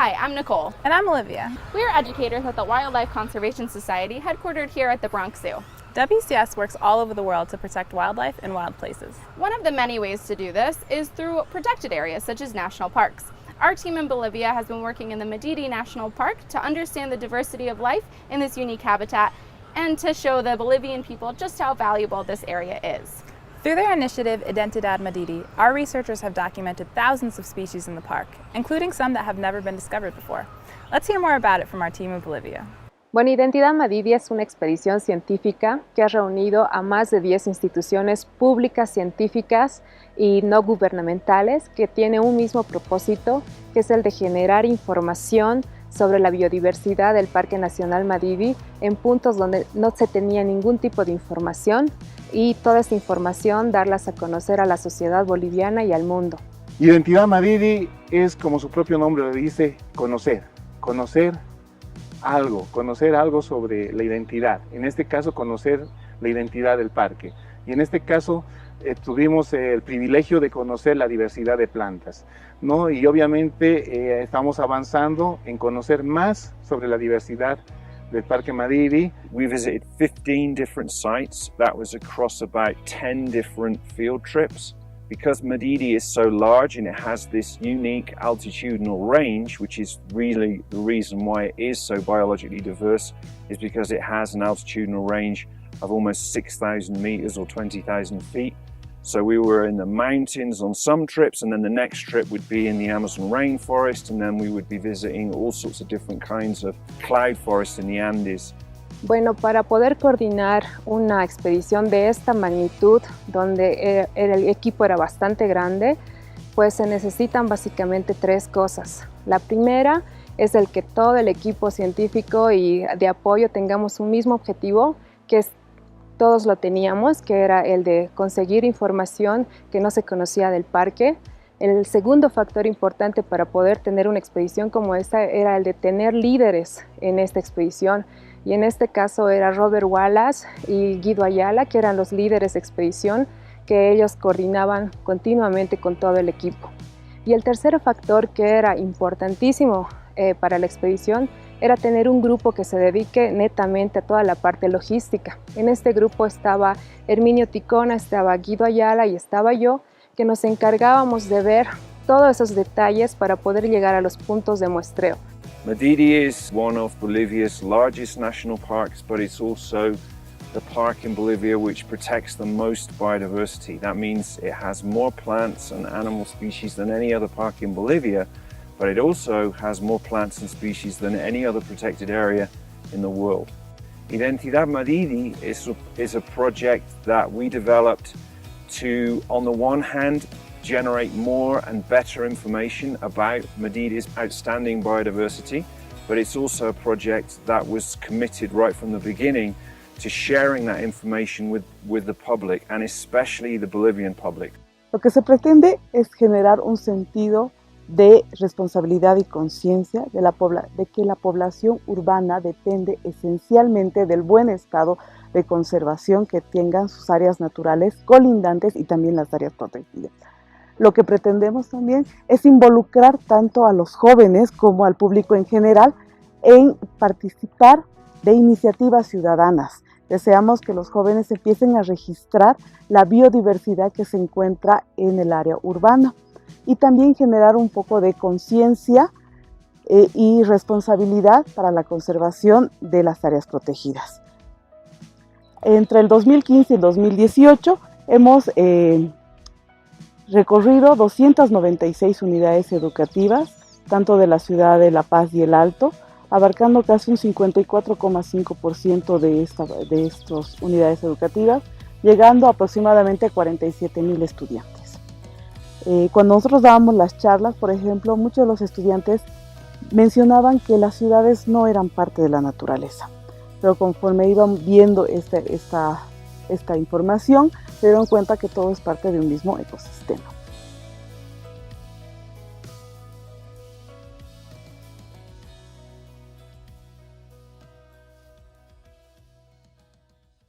Hi, I'm Nicole. And I'm Olivia. We are educators at the Wildlife Conservation Society, headquartered here at the Bronx Zoo. WCS works all over the world to protect wildlife and wild places. One of the many ways to do this is through protected areas such as national parks. Our team in Bolivia has been working in the Madidiyoutube National Park to understand the diversity of life in this unique habitat and to show the Bolivian people just how valuable this area is. Through their initiative, Identidad, our researchers have documented thousands of species in the park, including some that have never been discovered before. Let's hear more about it from our team in Bolivia. Bueno, Identidad Madidiyoutube es una expedición científica que ha reunido a más de 10 instituciones públicas, científicas y no gubernamentales que tiene un mismo propósito, que es el de generar información sobre la biodiversidad del Parque Nacional Madidiyoutube en puntos donde no se tenía ningún tipo de información y toda esta información darlas a conocer a la sociedad boliviana y al mundo. Identidad Madidiyoutube es, como su propio nombre le dice, conocer algo sobre la identidad, en este caso conocer la identidad del parque, y en este caso tuvimos el privilegio de conocer la diversidad de plantas, ¿no? Y obviamente estamos avanzando en conocer más sobre la diversidad del Parque Madidiyoutube. We visited 15 different sites. That was across about 10 different field trips. Because Madidiyoutube is so large and it has this unique altitudinal range, which is really the reason why it is so biologically diverse, is because it has an altitudinal range of almost 6,000 meters or 20,000 feet. So we were in the mountains on some trips, and then the next trip would be in the Amazon rainforest, and then we would be visiting all sorts of different kinds of cloud forest in the Andes. Bueno, para poder coordinar una expedición de esta magnitud, donde el equipo era bastante grande, pues se necesitan básicamente tres cosas. La primera es el que todo el equipo científico y de apoyo tengamos un mismo objetivo, que todos lo teníamos, que era el de conseguir información que no se conocía del parque. El segundo factor importante para poder tener una expedición como esta era el de tener líderes en esta expedición. Y en este caso era Robert Wallace y Guido Ayala, que eran los líderes de expedición, que ellos coordinaban continuamente con todo el equipo. Y el tercer factor que era importantísimo para la expedición era tener un grupo que se dedique netamente a toda la parte logística. En este grupo estaba Herminio Ticona, estaba Guido Ayala y estaba yo, que nos encargábamos de ver todos esos detalles para poder llegar a los puntos de muestreo. Madidiyoutube is one of Bolivia's largest national parks, but it's also the park in Bolivia which protects the most biodiversity. That means it has more plants and animal species than any other park in Bolivia, but it also has more plants and species than any other protected area in the world. Identidad Madidiyoutube is a project that we developed to, on the one hand, generate more and better information about Madidiyoutube's outstanding biodiversity, but it's also a project that was committed right from the beginning to sharing that information with the public, and especially the Bolivian public. Lo que se pretende es generar un sentido de responsabilidad y conciencia de que la población urbana depende esencialmente del buen estado de conservación que tengan sus áreas naturales colindantes y también las áreas protegidas. Lo que pretendemos también es involucrar tanto a los jóvenes como al público en general en participar de iniciativas ciudadanas. Deseamos que los jóvenes empiecen a registrar la biodiversidad que se encuentra en el área urbana y también generar un poco de conciencia y responsabilidad para la conservación de las áreas protegidas. Entre el 2015 y el 2018 hemos recorrido 296 unidades educativas, tanto de la ciudad de La Paz y El Alto, abarcando casi un 54,5% de estas unidades educativas, llegando aproximadamente a 47,000 estudiantes. Cuando nosotros dábamos las charlas, por ejemplo, muchos de los estudiantes mencionaban que las ciudades no eran parte de la naturaleza, pero conforme iban viendo esta información, se dieron cuenta que todo es parte de un mismo ecosistema.